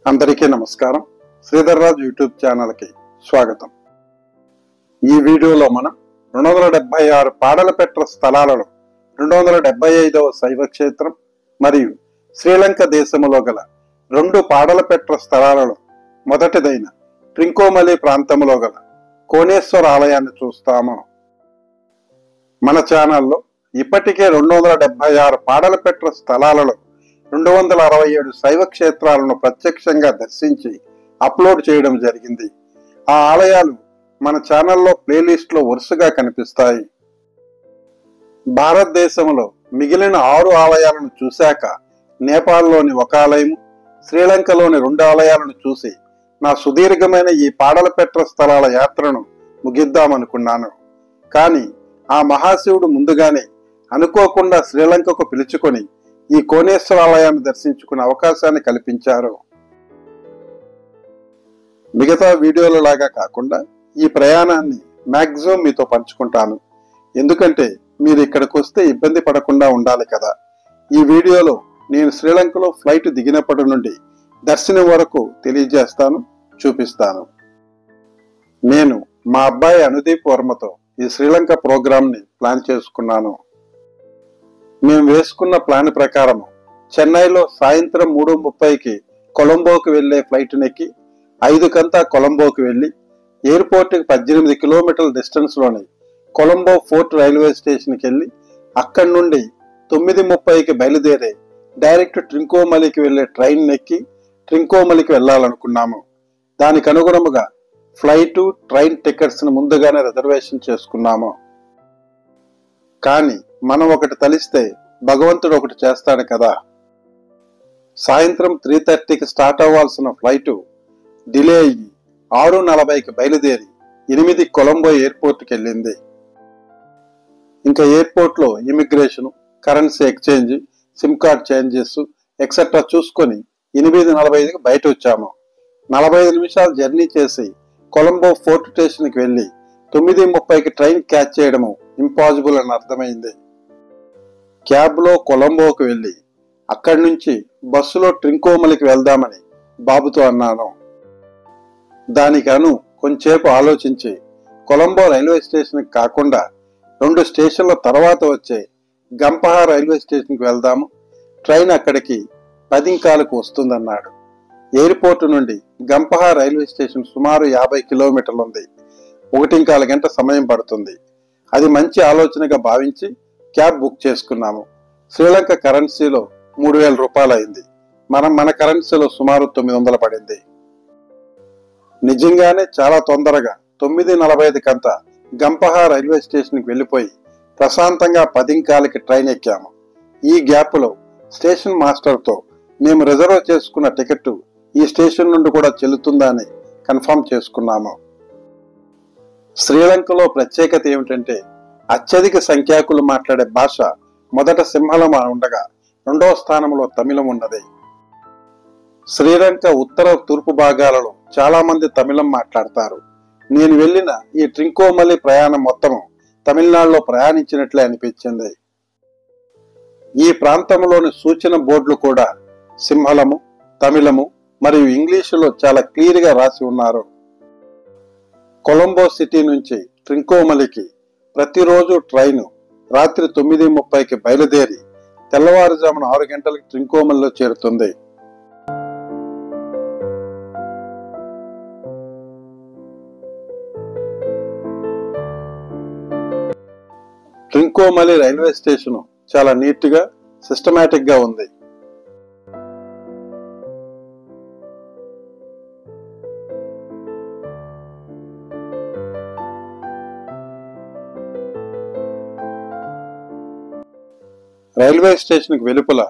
అందరికీ నమస్కారం. శ్రీధర్ రాజ్ యూట్యూబ్ ఛానల్కి స్వాగతం. ఈ వీడియోలో మనం 276 పాడలపెట్ర స్థలాలలో 275వ శైవ క్షేత్రం మరియు శ్రీలంక దేశములో గల 2 పాడలపెట్ర స్థలాలలో మొదటిదైన ట్రింకోమలి ప్రాంతంలో గల కోనేశ్వర ఆలయాన్ని చూస్తాము. మన ఛానల్లో ఇప్పటికే 276 పాడలపెట్ర స్థలాలలో 267 శైవ క్షేత్రాలను ప్రత్యక్షంగా దర్శించి అప్లోడ్ చేయడం జరిగింది. ఆ ఆలయాలు మన ఛానల్లో ప్లేలిస్ట్లో వరుసగా కనిపిస్తాయి. భారతదేశంలో మిగిలిన 6 ఆలయాలను చూశాక నేపాల్లోని ఒక ఆలయము, శ్రీలంకలోని 2 ఆలయాలను చూసి నా సుదీర్ఘమైన ఈ పాడలపెట్ర స్థలాల యాత్రను ముగిద్దామనుకున్నాను. కానీ ఆ మహాశివుడు ముందుగానే అనుకోకుండా శ్రీలంకకు పిలుచుకొని ఈ కోనేశ్వర ఆలయాన్ని దర్శించుకునే అవకాశాన్ని కల్పించారు. మిగతా వీడియోల లాగా కాకుండా ఈ ప్రయాణాన్ని మ్యాక్సిమం మీతో పంచుకుంటాను. ఎందుకంటే మీరు ఇక్కడికి వస్తే ఇబ్బంది పడకుండా ఉండాలి కదా. ఈ వీడియోలో నేను శ్రీలంకలో ఫ్లైట్ దిగినప్పటి నుండి దర్శనం వరకు తెలియజేస్తాను, చూపిస్తాను. నేను మా అబ్బాయి అనుదీప్ వర్మతో ఈ శ్రీలంక ప్రోగ్రాంని ప్లాన్ చేసుకున్నాను. మేము వేసుకున్న ప్లాన్ ప్రకారం చెన్నైలో సాయంత్రం 3:30కి కొలంబోకి వెళ్లే ఫ్లైట్ నెక్కి 5 కొలంబోకి వెళ్లి ఎయిర్పోర్ట్కి 18 కిలోమీటర్ల డిస్టెన్స్ లోని కొలంబో ఫోర్ట్ రైల్వే స్టేషన్కి వెళ్లి అక్కడి నుండి 9:30కి బయలుదేరే డైరెక్ట్ ట్రింకోమలికి వెళ్లే ట్రైన్ నెక్కి ట్రింకోమలికి వెళ్లాలనుకున్నాము. దానికి అనుగుణముగా ఫ్లైట్, ట్రైన్ టికెట్స్ ను ముందుగానే రిజర్వేషన్ చేసుకున్నాము. కానీ మనం ఒకటి తలిస్తే భగవంతుడు ఒకటి చేస్తాడు కదా. సాయంత్రం 3:30కి స్టార్ట్ అవ్వాల్సిన ఫ్లైట్ డిలే అయ్యి 6:40కి బయలుదేరి 8 కొలంబో ఎయిర్పోర్ట్కి వెళ్ళింది. ఇంకా ఎయిర్పోర్ట్ లో immigration, currency exchange, SIM card changes etcetera చూసుకొని 8:45కి బయట వచ్చాము. 45 నిమిషాలు జర్నీ చేసి కొలంబో ఫోర్ట్ స్టేషన్కి వెళ్లి 9:30కి ట్రైన్ క్యాచ్ చేయడము ఇంపాసిబుల్ అని అర్థమైంది. క్యాబ్ లో కొలంబోకి వెళ్లి అక్కడి నుంచి బస్సులో ట్రింకోమలికి వెళ్దామని బాబుతో అన్నాను. దానికి కొంచెంసేపు ఆలోచించి కొలంబో రైల్వే స్టేషన్కి కాకుండా 2 స్టేషన్ల తర్వాత వచ్చే గంపహ రైల్వే స్టేషన్కి వెళ్దాము, ట్రైన్ అక్కడికి 10:15కు వస్తుందన్నాడు. ఎయిర్పోర్ట్ నుండి గంపహ రైల్వే స్టేషన్ సుమారు 50 కిలోమీటర్లు ఉంది. 1:15 గంట సమయం పడుతుంది. అది మంచి ఆలోచనగా భావించి క్యాబ్ బుక్ చేసుకున్నాము. శ్రీలంక కరెన్సీలో 3,000 రూపాయలు అయింది. మన కరెన్సీలో సుమారు 900 పడింది. నిజంగానే చాలా తొందరగా 9:45కంతా గంపహ రైల్వే స్టేషన్కి వెళ్ళిపోయి ప్రశాంతంగా 10:15కి ట్రైన్ ఎక్కాము. ఈ గ్యాప్ లో స్టేషన్ మాస్టర్తో మేము రిజర్వ్ చేసుకున్న టికెట్ ఈ స్టేషన్ నుండి కూడా చెల్లుతుందా అని కన్ఫర్మ్ చేసుకున్నాము. శ్రీలంకలో ప్రత్యేకత ఏమిటంటే అత్యధిక సంఖ్యాకులు మాట్లాడే భాష మొదట సింహళం ఉండగా 2వ స్థానంలో తమిళం ఉన్నది. శ్రీలంక ఉత్తర తూర్పు భాగాలలో చాలా మంది తమిళం మాట్లాడతారు. నేను వెళ్ళిన ఈ ట్రింకోమలి ప్రయాణం మొత్తము తమిళనాడులో ప్రయాణించినట్లే అనిపించింది. ఈ ప్రాంతంలోని సూచన బోర్డులు కూడా సింహళము, తమిళము మరియు ఇంగ్లీషులో చాలా క్లియర్ గా రాసి ఉన్నారు. కొలంబో సిటీ నుంచి ట్రింకోమలికి ప్రతిరోజు ట్రైను రాత్రి 9:30కి బయలుదేరి తెల్లవారుజామున 6 గంటలకు ట్రింకోమలిలో చేరుతుంది. ట్రింకోమలి రైల్వే స్టేషన్ చాలా నీట్ గా, సిస్టమేటిక్ గా ఉంది. రైల్వే స్టేషన్ కి వెలుపల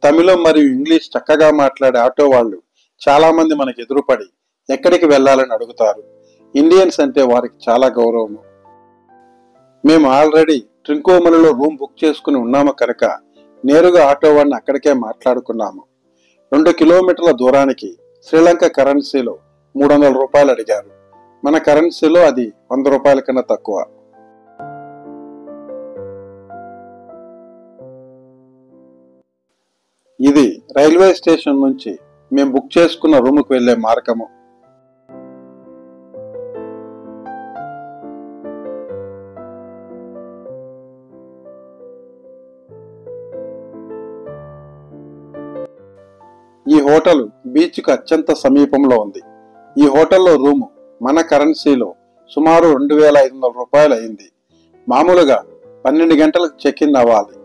తమిళం మరియు ఇంగ్లీష్ చక్కగా మాట్లాడే ఆటో వాళ్ళు చాలా మంది మనకు ఎదురుపడి ఎక్కడికి వెళ్లాలని అడుగుతారు. ఇండియన్స్ అంటే వారికి చాలా గౌరవం. మేము ఆల్రెడీ ట్రింకోమలిలో రూమ్ బుక్ చేసుకుని ఉన్నాము కనుక నేరుగా ఆటో వాడిని అక్కడికే మాట్లాడుకున్నాము. 2 కిలోమీటర్ల దూరానికి శ్రీలంక కరెన్సీలో 300 రూపాయలు అడిగారు. మన కరెన్సీలో అది 100 రూపాయల కన్నా తక్కువ. ఇది రైల్వే స్టేషన్ నుంచి మేము బుక్ చేసుకున్న రూముకు వెళ్లే మార్గము. ఈ హోటల్ బీచ్కు అత్యంత సమీపంలో ఉంది. ఈ హోటల్లో రూము మన కరెన్సీలో సుమారు 2500 రూపాయలు అయింది. మామూలుగా 12 గంటలకు చెక్ ఇన్ అవ్వాలి,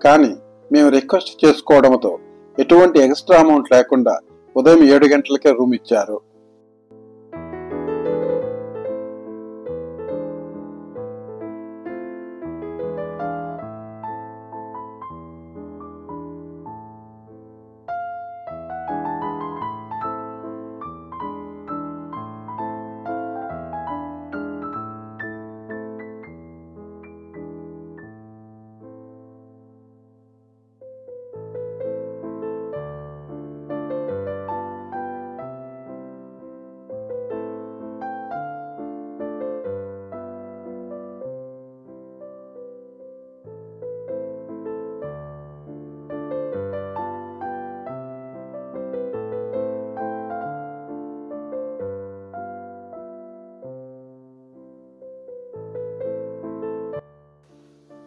కానీ మేము రిక్వెస్ట్ చేసుకోవడంతో ఎటువంటి ఎక్స్ట్రా అమౌంట్ లేకుండా ఉదయం 7 గంటలకే రూమ్ ఇచ్చారు.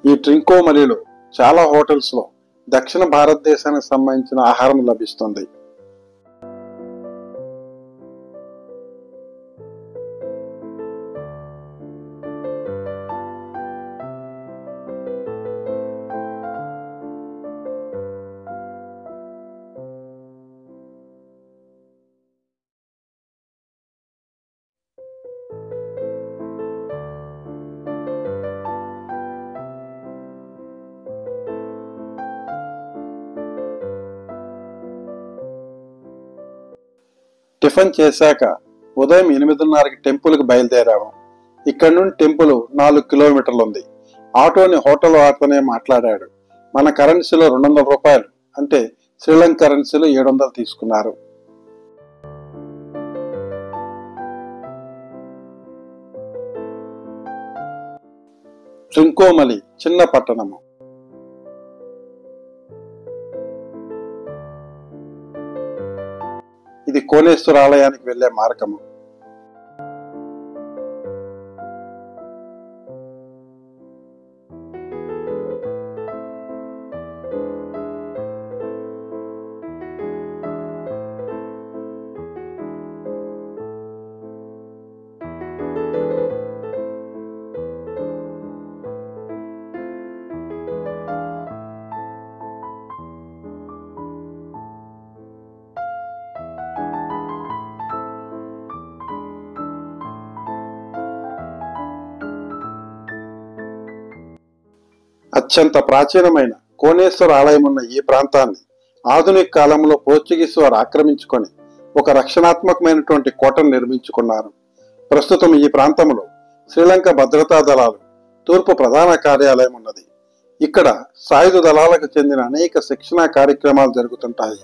ఈ ట్రింకోమలిలో చాలా హోటల్స్ లో దక్షిణ భారతదేశానికి సంబంధించిన ఆహారం లభిస్తుంది. టిఫిన్ చేశాక ఉదయం 8:30కి టెంపుల్కి బయలుదేరాము. ఇక్కడ నుండి టెంపుల్ 4 కిలోమీటర్లు ఉంది. ఆటోని హోటల్ వారితోనే మాట్లాడాడు. మన కరెన్సీలో 200 రూపాయలు, అంటే శ్రీలంక కరెన్సీలో 700 తీసుకున్నారు. ట్రింకోమలి చిన్న పట్టణము. ఇది కోనేశ్వర ఆలయానికి వెళ్లే మార్గము. అత్యంత ప్రాచీనమైన కోనేశ్వర ఆలయం ఉన్న ఈ ప్రాంతాన్ని ఆధునిక కాలంలో పోర్చుగీసు వారు ఆక్రమించుకొని ఒక రక్షణాత్మకమైనటువంటి కోటను నిర్మించుకున్నారు. ప్రస్తుతం ఈ ప్రాంతంలో శ్రీలంక భద్రతా దళాలు తూర్పు ప్రధాన కార్యాలయం ఉన్నది. ఇక్కడ సాయుధ దళాలకు చెందిన అనేక శిక్షణా కార్యక్రమాలు జరుగుతుంటాయి.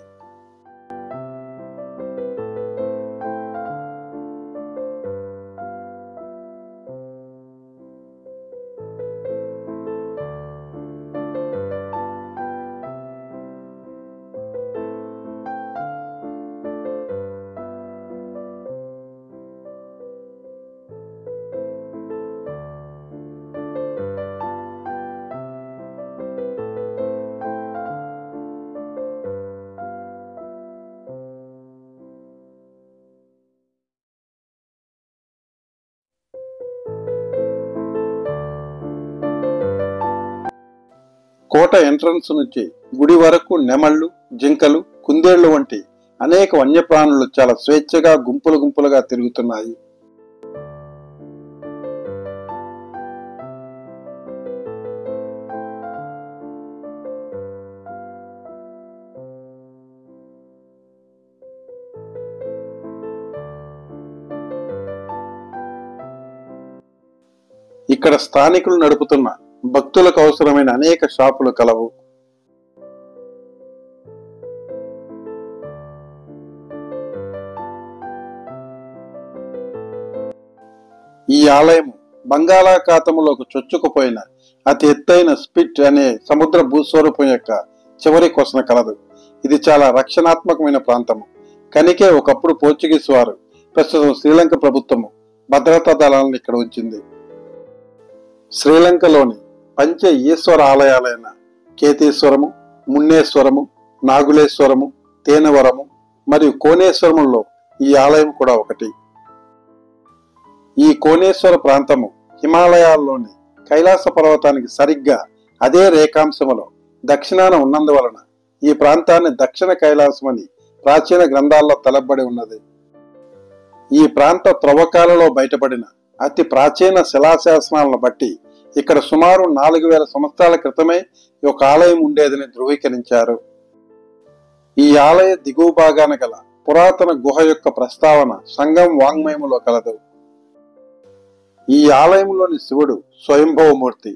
కోట ఎంట్రన్స్ నుంచి గుడి వరకు నెమళ్లు, జింకలు, కుందేళ్లు వంటి అనేక వన్యప్రాణులు చాలా స్వేచ్ఛగా గుంపులు గుంపులుగా తిరుగుతున్నాయి. ఇక్కడ స్థానికులు నడుపుతున్న భక్తులకు అవసరమైన అనేక షాపులు కలవు. ఈ ఆలయం బంగాళాఖాతంలోకి చొచ్చుకుపోయిన అతి ఎత్తైన స్పిట్ అనే సముద్ర భూస్వరూపం యొక్క చివరి కొసన కలదు. ఇది చాలా రక్షణాత్మకమైన ప్రాంతము. కనికే ఒకప్పుడు పోర్చుగీస్ వారు, ప్రస్తుతం శ్రీలంక ప్రభుత్వము భద్రతా దళాలను ఇక్కడ ఉంచింది. శ్రీలంకలోని పంచ ఈశ్వర ఆలయాలైన కేతీశ్వరము, మున్నేశ్వరము, నాగులేశ్వరము, తేనవరము మరియు కోనేశ్వరముల్లో ఈ ఆలయం కూడా ఒకటి. ఈ కోనేశ్వర ప్రాంతము హిమాలయాల్లోని కైలాస పర్వతానికి సరిగ్గా అదే రేఖాంశములో దక్షిణాన ఉన్నందువలన ఈ ప్రాంతాన్ని దక్షిణ కైలాసం అని ప్రాచీన గ్రంథాల్లో తెలపబడి ఉన్నది. ఈ ప్రాంత త్రవ్వకాలలో బయటపడిన అతి ప్రాచీన శిలాశాసనాలను బట్టి ఇక్కడ సుమారు 4000 సంవత్సరాల క్రితమే ఒక ఆలయం ఉండేదని ధృవీకరించారు. ఈ ఆలయ దిగువ భాగాన గల పురాతన గుహ యొక్క ప్రస్తావన సంగం వాంగ్మయములో కలదు. ఈ ఆలయంలోని శివుడు స్వయంభవమూర్తి.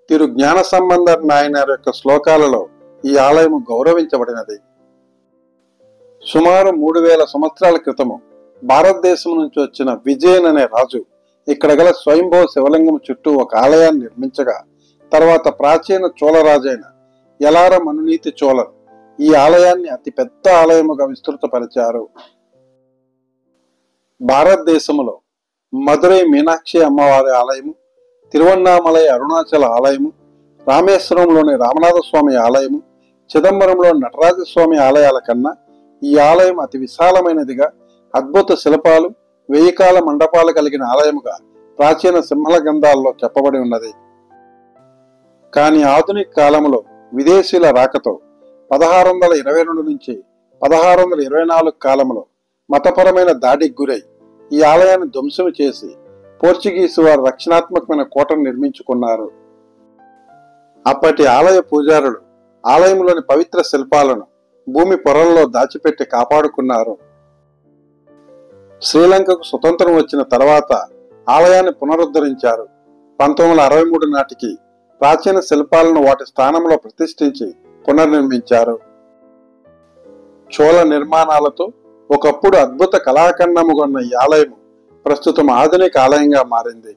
తిరు జ్ఞాన సంబంధ నాయనార్ యొక్క శ్లోకాలలో ఈ ఆలయము గౌరవించబడినది. సుమారు 3000 సంవత్సరాల క్రితము భారతదేశం నుంచి వచ్చిన విజయన్ అనే రాజు ఇక్కడ గల స్వయంభవ శివలింగం చుట్టూ ఒక ఆలయాన్ని నిర్మించగా, తర్వాత ప్రాచీన చోళరాజైన యలార మనునీతి చోళర్ ఈ ఆలయాన్ని అతి పెద్ద ఆలయముగా విస్తృతపరిచారు. భారతదేశములో మదురై మీనాక్షి అమ్మవారి ఆలయము, తిరువన్నామలై అరుణాచల ఆలయము, రామేశ్వరంలోని రామనాథ స్వామి ఆలయము, చిదంబరంలోని నటరాజస్వామి ఆలయాల కన్నా ఈ ఆలయం అతి విశాలమైనదిగా, అద్భుత శిల్పాలు, 1000 కాల మండపాలు కలిగిన ఆలయముగా ప్రాచీన సింహల గ్రంథాల్లో చెప్పబడి ఉన్నది. కానీ ఆధునిక కాలంలో విదేశీయుల రాకతో 1622 నుంచి 1624 కాలంలో మతపరమైన దాడికి గురై ఈ ఆలయాన్ని ధ్వంసం చేసి పోర్చుగీసు వారు రక్షణాత్మకమైన కోటను నిర్మించుకున్నారు. అప్పటి ఆలయ పూజారులు ఆలయంలోని పవిత్ర శిల్పాలను భూమి పొరల్లో దాచిపెట్టి కాపాడుకున్నారు. శ్రీలంకకు స్వతంత్రం వచ్చిన తర్వాత ఆలయాన్ని పునరుద్ధరించారు. 1963 నాటికి ప్రాచీన శిల్పాలను వాటి స్థానంలో ప్రతిష్ఠించి పునర్నిర్మించారు. చోళ నిర్మాణాలతో ఒకప్పుడు అద్భుత కళాఖండముగా ఉన్న ఈ ఆలయము ప్రస్తుతం ఆధునిక ఆలయంగా మారింది.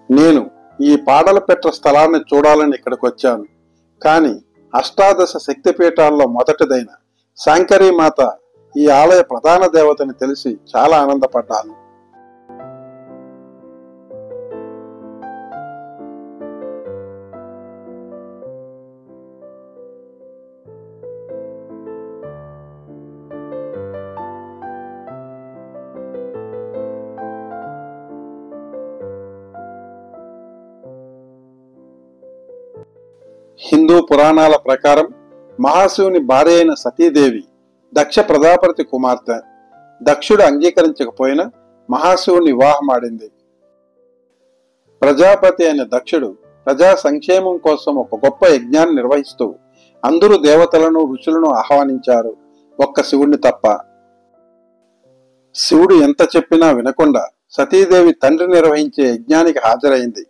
నేను ఈ పాడలపెట్ట స్థలాన్ని చూడాలని ఇక్కడికి వచ్చాను. కానీ అష్టాదశ శక్తిపీఠాల్లో మొదటిదైన శాంకరీ మాత ఈ ఆలయ ప్రధాన దేవతని తెలిసి చాలా ఆనందపడ్డాను. హిందూ పురాణాల ప్రకారం మహాశివుని భార్య అయిన సతీదేవి దక్ష ప్రజాపతి కుమార్తె. దక్షుడు అంగీకరించకపోయినా మహాశివుని వివాహమాడింది. ప్రజాపతి అయిన దక్షుడు ప్రజా సంక్షేమం కోసం ఒక గొప్ప యజ్ఞాన్ని నిర్వహిస్తూ అందరూ దేవతలను ఋషులను ఆహ్వానించారు, ఒక్క శివుణ్ణి తప్ప. శివుడు ఎంత చెప్పినా వినకుండా సతీదేవి తండ్రి నిర్వహించే యజ్ఞానికి హాజరైంది.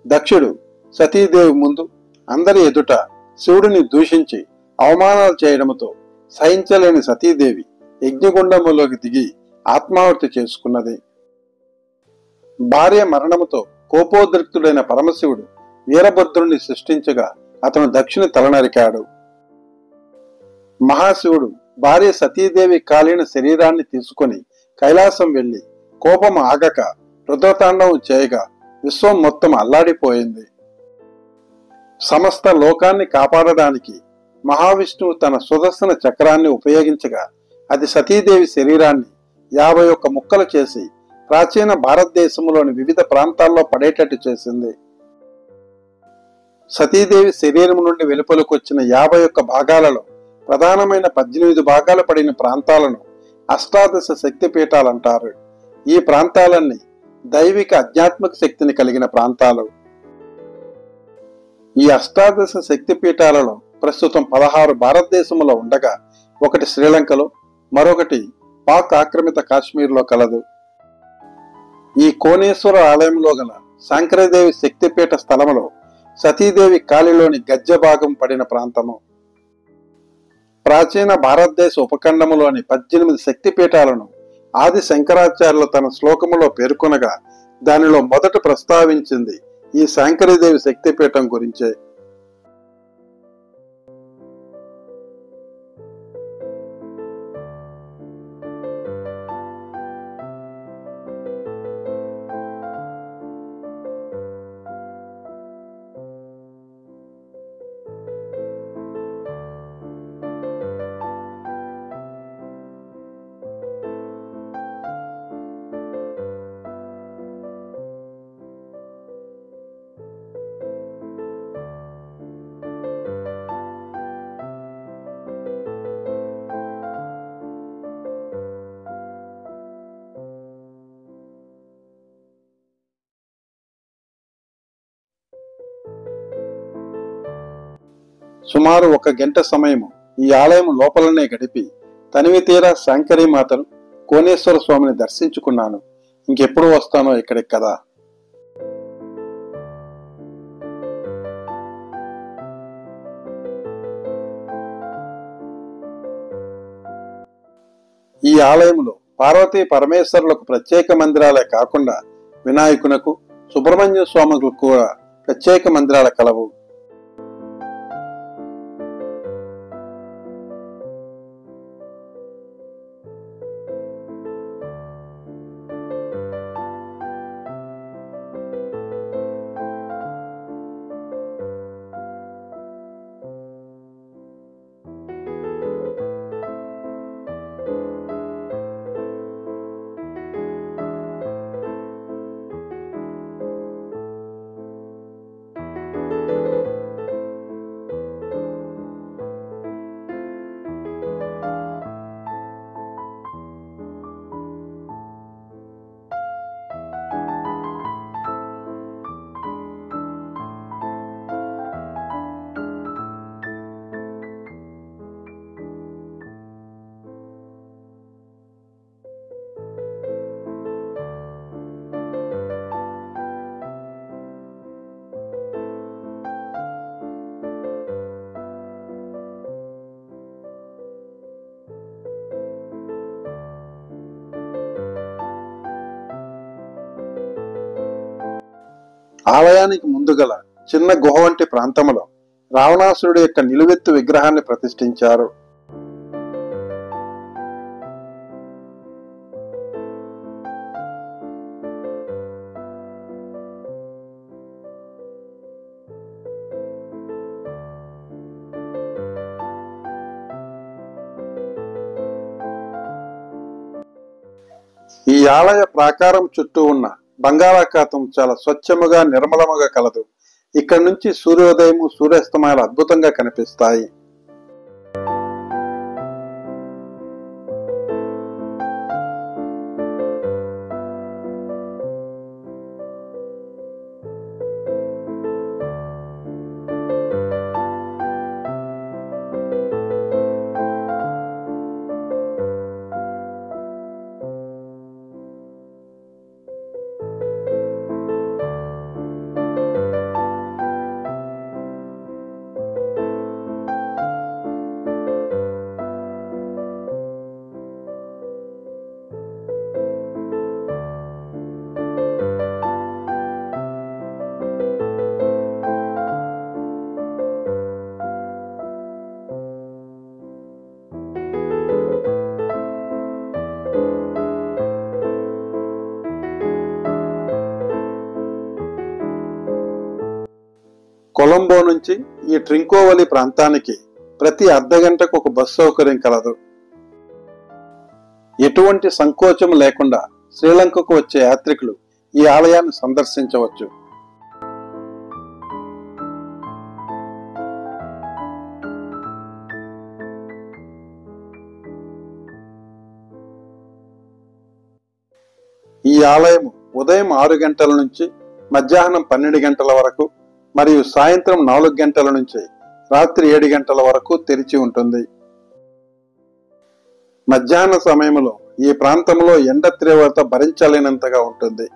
దక్షుడు సతీదేవి ముందు అందరి ఎదుట శివుడిని దూషించి అవమానాలు చేయడంతో సహించలేని సతీదేవి యజ్ఞగుండములోకి దిగి ఆత్మాహుతి చేసుకున్నది. భార్య మరణముతో కోపోద్రిక్తుడైన పరమశివుడు వీరభద్రుణ్ణి సృష్టించగా అతను దక్షుని తలనరికాడు. మహాశివుడు భార్య సతీదేవి కాలిన శరీరాన్ని తీసుకుని కైలాసం వెళ్లి కోపం ఆగక రుద్రతాండవం చేయగా విశ్వం మొత్తం అల్లాడిపోయింది. సమస్త లోకాన్ని కాపాడడానికి మహావిష్ణువు తన సుదర్శన చక్రాన్ని ఉపయోగించగా అది సతీదేవి శరీరాన్ని 51 ముక్కలు చేసి ప్రాచీన భారతదేశంలోని వివిధ ప్రాంతాల్లో పడేటట్టు చేసింది. సతీదేవి శరీరం నుండి వెలుపలకొచ్చిన 51 భాగాలలో ప్రధానమైన 18 భాగాలు పడిన ప్రాంతాలను అష్టాదశ శక్తి పీఠాలంటారు. ఈ ప్రాంతాలన్నీ దైవిక ఆధ్యాత్మిక శక్తిని కలిగిన ప్రాంతాలు. ఈ అష్టాదశ శక్తి పీఠాలలో ప్రస్తుతం 16 భారతదేశంలో ఉండగా ఒకటి శ్రీలంకలో, మరొకటి పాక్ ఆక్రమిత కాశ్మీర్లో కలదు. ఈ కోనేశ్వర ఆలయంలో గల శాంకరీదేవి శక్తిపీఠ స్థలములో సతీదేవి కాలిలోని గజ్జ భాగం పడిన ప్రాంతము. ప్రాచీన భారతదేశ ఉపఖండములోని 18 శక్తిపీఠాలను ఆది శంకరాచార్యులు తన శ్లోకములో పేర్కొనగా దానిలో మొదట ప్రస్తావించింది ఈ శాంకరీదేవి శక్తిపీఠం గురించే. సుమారు 1 గంట సమయము ఈ ఆలయం లోపలనే గడిపి తనివి తీరా శాంకరీమాతను, కోనేశ్వర స్వామిని దర్శించుకున్నాను. ఇంకెప్పుడు వస్తానో ఇక్కడికి కదా. ఈ ఆలయంలో పార్వతీ పరమేశ్వరులకు ప్రత్యేక మందిరాలే కాకుండా వినాయకునకు, సుబ్రహ్మణ్య స్వాములకు కూడా ప్రత్యేక మందిరాల కలవు. ఆలయానికి ముందుగల చిన్న గుహ వంటి ప్రాంతంలో రావణాసురుడి యొక్క నిలువెత్తు విగ్రహాన్ని ప్రతిష్ఠించారు. ఈ ఆలయ ప్రాకారం చుట్టూ ఉన్న బంగాళాఖాతం చాలా స్వచ్ఛముగా, నిర్మలముగా కలదు. ఇక్కడ నుంచి సూర్యోదయము, సూర్యాస్తమయాలు అద్భుతంగా కనిపిస్తాయి. కొలంబో నుంచి ఈ ట్రింకోవలి ప్రాంతానికి ప్రతి అర్ధగంటకు ఒక బస్సు సౌకర్యం కలదు. ఎటువంటి సంకోచం లేకుండా శ్రీలంకకు వచ్చే యాత్రికులు ఈ ఆలయాన్ని సందర్శించవచ్చు. ఈ ఆలయం ఉదయం 6 గంటల నుంచి మధ్యాహ్నం 12 గంటల వరకు మరియు సాయంత్రం 4 గంటల నుంచి రాత్రి 7 గంటల వరకు తెరిచి ఉంటుంది. మధ్యాహ్న సమయంలో ఈ ప్రాంతంలో ఎండ తీవ్రత భరించలేనంతగా ఉంటుంది.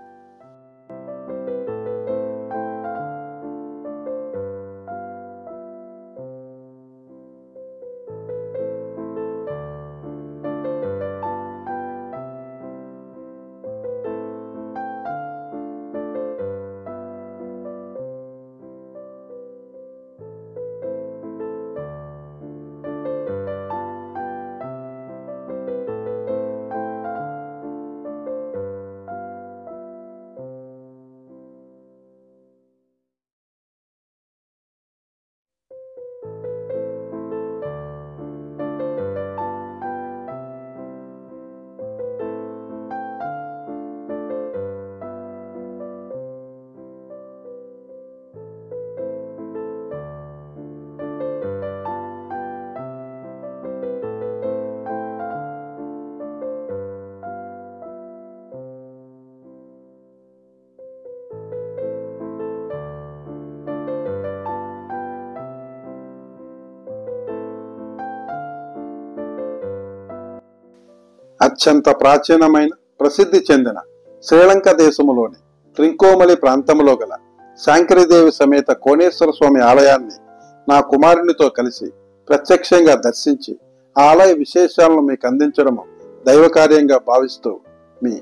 అత్యంత ప్రాచీనమైన ప్రసిద్ధి చెందిన శ్రీలంక దేశములోని ట్రింకోమలి ప్రాంతంలో గల శాంకరీదేవి సమేత కోనేశ్వర స్వామి ఆలయాన్ని నా కుమారునితో కలిసి ప్రత్యక్షంగా దర్శించి ఆ ఆలయ విశేషాలను మీకు అందించడము దైవకార్యంగా భావిస్తూ మీ